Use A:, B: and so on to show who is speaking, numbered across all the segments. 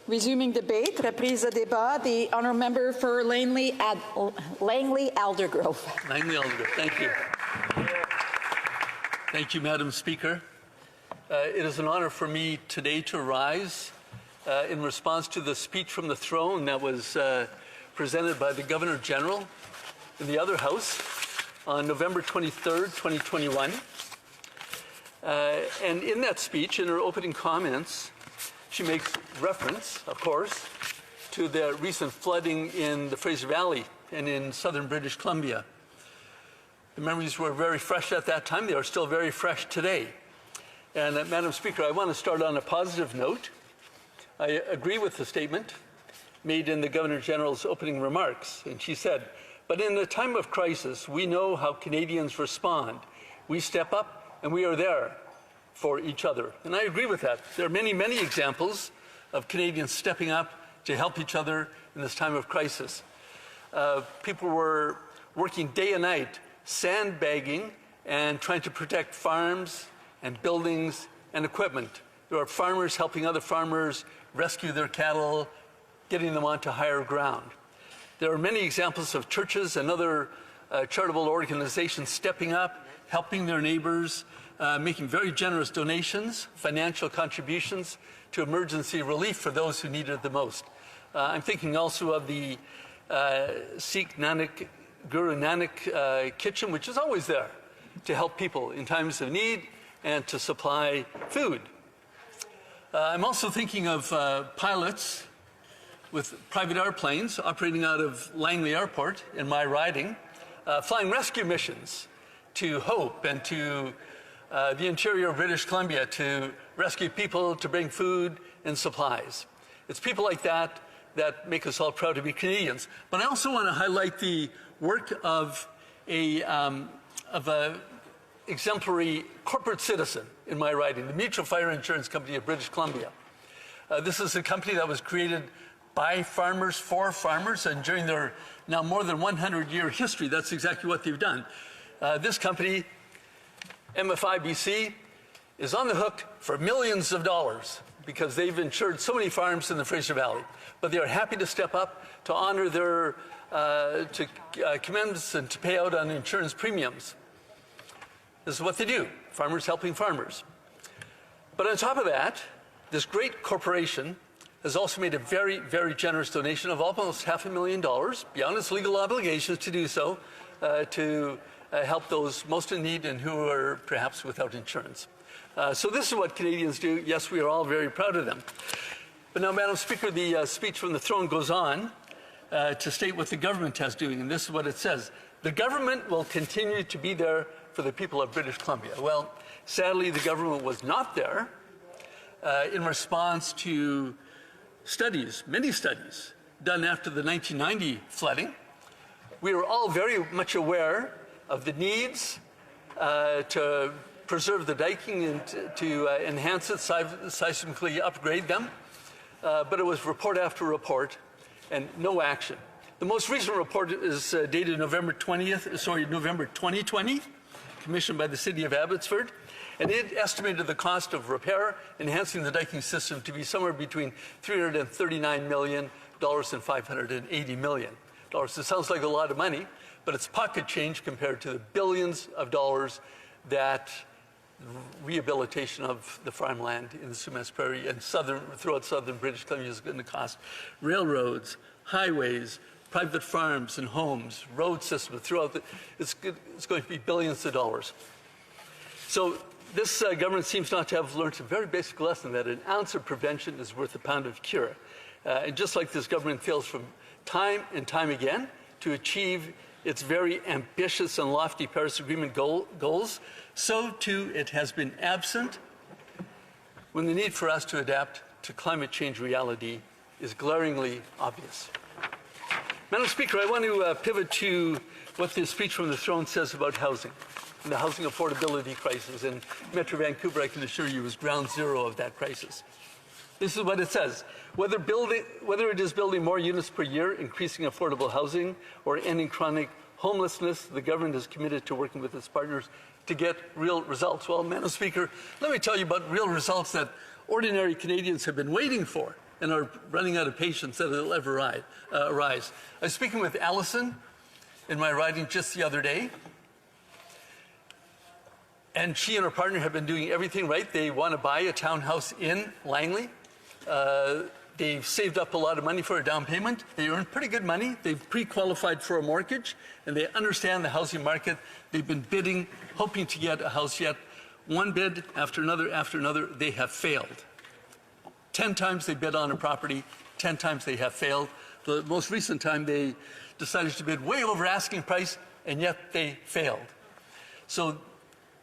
A: Resuming debate, reprise de débat, the honourable member for Langley Aldergrove.
B: Langley Aldergrove,
C: thank you. Thank you, Madam Speaker. It is an honour for me today to rise in response to the speech from the throne that was presented by the Governor General in the other House on November 23rd, 2021. And in that speech, in her opening comments, she makes reference, of course, to the recent flooding in the Fraser Valley and in southern British Columbia. The memories were very fresh at that time. They are still very fresh today. And Madam Speaker, I want to start on a positive note. I agree with the statement made in the Governor General's opening remarks. And she said, "But in a time of crisis, we know how Canadians respond. We step up and we are there for each other." And I agree with that. There are many, many examples of Canadians stepping up to help each other in this time of crisis. People were working day and night, sandbagging and trying to protect farms and buildings and equipment. There are farmers helping other farmers rescue their cattle, getting them onto higher ground. There are many examples of churches and other charitable organizations stepping up, helping their neighbors, making very generous donations, financial contributions to emergency relief for those who need it the most. I'm thinking also of the Sikh Guru Nanak kitchen, which is always there to help people in times of need and to supply food. I'm also thinking of pilots with private airplanes operating out of Langley Airport in my riding, flying rescue missions to Hope and to the interior of British Columbia to rescue people, to bring food and supplies. It's people like that that make us all proud to be Canadians. But I also want to highlight the work of a exemplary corporate citizen in my riding, the Mutual Fire Insurance Company of British Columbia. This is a company that was created by farmers for farmers, and during their now more than 100-year history, that's exactly what they've done. This company, MFIBC, is on the hook for millions of dollars because they've insured so many farms in the Fraser Valley. But they are happy to step up to honor their commitments and to pay out on insurance premiums. This is what they do, farmers helping farmers. But on top of that, this great corporation has also made a very, very generous donation of almost $500,000, beyond its legal obligations to do so, to help those most in need and who are perhaps without insurance. So this is what Canadians do. Yes, we are all very proud of them. But now, Madam Speaker, the speech from the throne goes on to state what the government has doing, and this is what it says. The government will continue to be there for the people of British Columbia. Well, sadly, the government was not there in response to studies, many studies, done after the 1990 flooding. We were all very much aware of the needs to preserve the diking and to enhance it, seismically upgrade them. But it was report after report and no action. The most recent report is dated November 2020, commissioned by the City of Abbotsford, and it estimated the cost of repair, enhancing the diking system to be somewhere between $339 million and $580 million. It sounds like a lot of money, but it's pocket change compared to the billions of dollars that rehabilitation of the farmland in the Sumas Prairie and throughout southern British Columbia is going to cost. Railroads, highways, private farms and homes, road systems throughout it's going to be billions of dollars. So this government seems not to have learned a very basic lesson that an ounce of prevention is worth a pound of cure. And just like this government fails from time and time again to achieve its very ambitious and lofty Paris Agreement goals, so too it has been absent when the need for us to adapt to climate change reality is glaringly obvious. Madam Speaker, I want to pivot to what this speech from the throne says about housing and the housing affordability crisis. And Metro Vancouver, I can assure you, is ground zero of that crisis. This is what it says. Whether it is building more units per year, increasing affordable housing, or ending chronic homelessness, the government is committed to working with its partners to get real results. Well, Madam Speaker, let me tell you about real results that ordinary Canadians have been waiting for and are running out of patience that it'll ever arise. I was speaking with Allison in my riding just the other day, and she and her partner have been doing everything right. They want to buy a townhouse in Langley. They've saved up a lot of money for a down payment. They earn pretty good money. They've pre-qualified for a mortgage, and they understand the housing market. They've been bidding, hoping to get a house yet. One bid after another, they have failed. 10 times they bid on a property, 10 times they have failed. The most recent time they decided to bid way over asking price, and yet they failed. So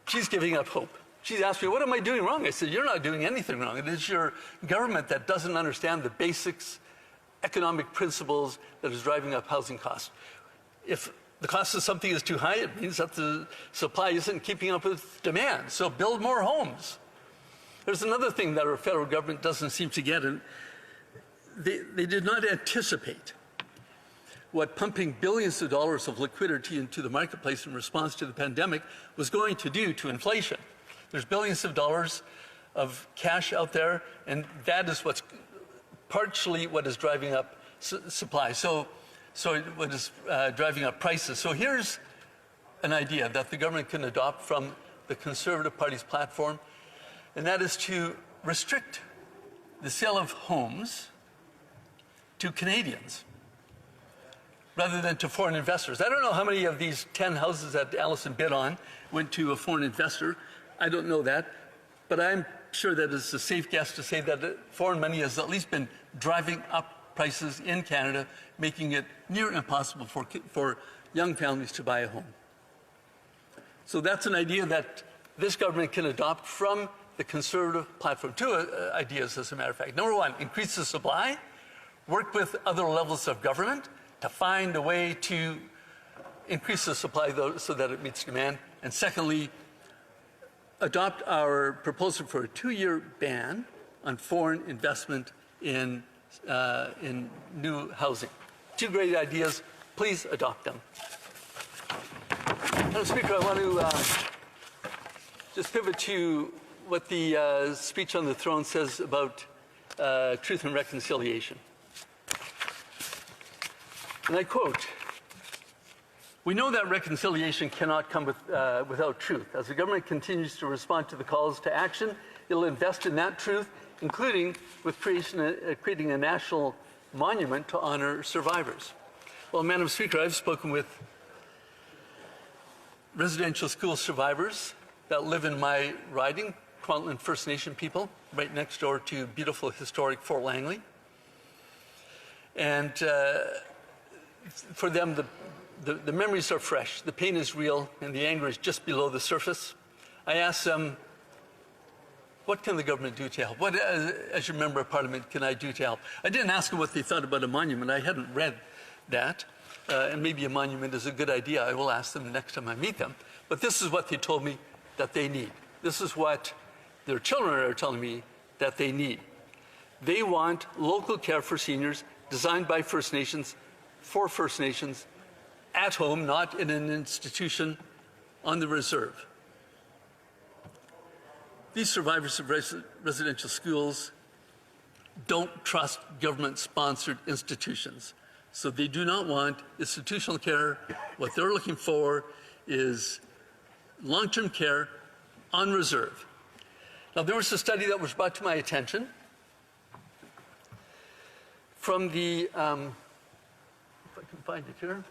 C: she's giving up hope. She's asked me, what am I doing wrong? I said, you're not doing anything wrong. It is your government that doesn't understand the basics, economic principles that is driving up housing costs. If the cost of something is too high, it means that the supply isn't keeping up with demand. So build more homes. There's another thing that our federal government doesn't seem to get, and they did not anticipate what pumping billions of dollars of liquidity into the marketplace in response to the pandemic was going to do to inflation. There's billions of dollars of cash out there, and that is what's partially what is driving up supply. So what is driving up prices. So here's an idea that the government can adopt from the Conservative Party's platform, and that is to restrict the sale of homes to Canadians rather than to foreign investors. I don't know how many of these 10 houses that Allison bid on went to a foreign investor. I don't know that, but I'm sure that it's a safe guess to say that foreign money has at least been driving up prices in Canada, making it near impossible for young families to buy a home. So that's an idea that this government can adopt from the Conservative platform. Two ideas, as a matter of fact. Number one, increase the supply, work with other levels of government to find a way to increase the supply so that it meets demand. And secondly, adopt our proposal for a 2-year ban on foreign investment in new housing. Two great ideas. Please adopt them. Madam Speaker, I want to just pivot to what the speech on the throne says about truth and reconciliation. And I quote, "We know that reconciliation cannot come without truth. As the government continues to respond to the calls to action, it'll invest in that truth, including with creating a national monument to honor survivors." Well, Madam Speaker, I've spoken with residential school survivors that live in my riding, Kwantlen First Nation people, right next door to beautiful historic Fort Langley. And for them, the memories are fresh, the pain is real, and the anger is just below the surface. I asked them, what can the government do to help? What, as your member of parliament, can I do to help? I didn't ask them what they thought about a monument. I hadn't read that. And maybe a monument is a good idea. I will ask them next time I meet them. But this is what they told me that they need. This is what their children are telling me that they need. They want local care for seniors designed by First Nations, for First Nations, at home, not in an institution on the reserve. These survivors of residential schools don't trust government-sponsored institutions. So they do not want institutional care. What they're looking for is long-term care on reserve. Now, there was a study that was brought to my attention from the, if I can find it here,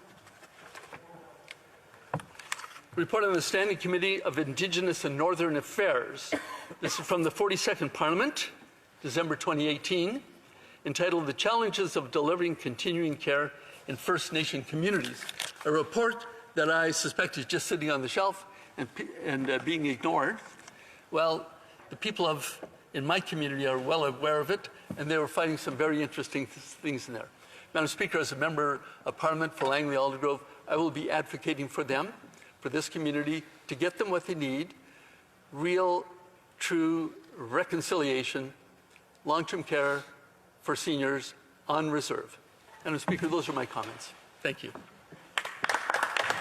C: report on the Standing Committee of Indigenous and Northern Affairs. This is from the 42nd Parliament, December 2018, entitled "The Challenges of Delivering Continuing Care in First Nation Communities," a report that I suspect is just sitting on the shelf and being ignored. Well, the people in my community are well aware of it, and they were finding some very interesting things in there. Madam Speaker, as a member of Parliament for Langley Aldergrove, I will be advocating for them, for this community, to get them what they need: real, true reconciliation, long-term care for seniors on reserve. Madam Speaker, those are my comments. Thank you.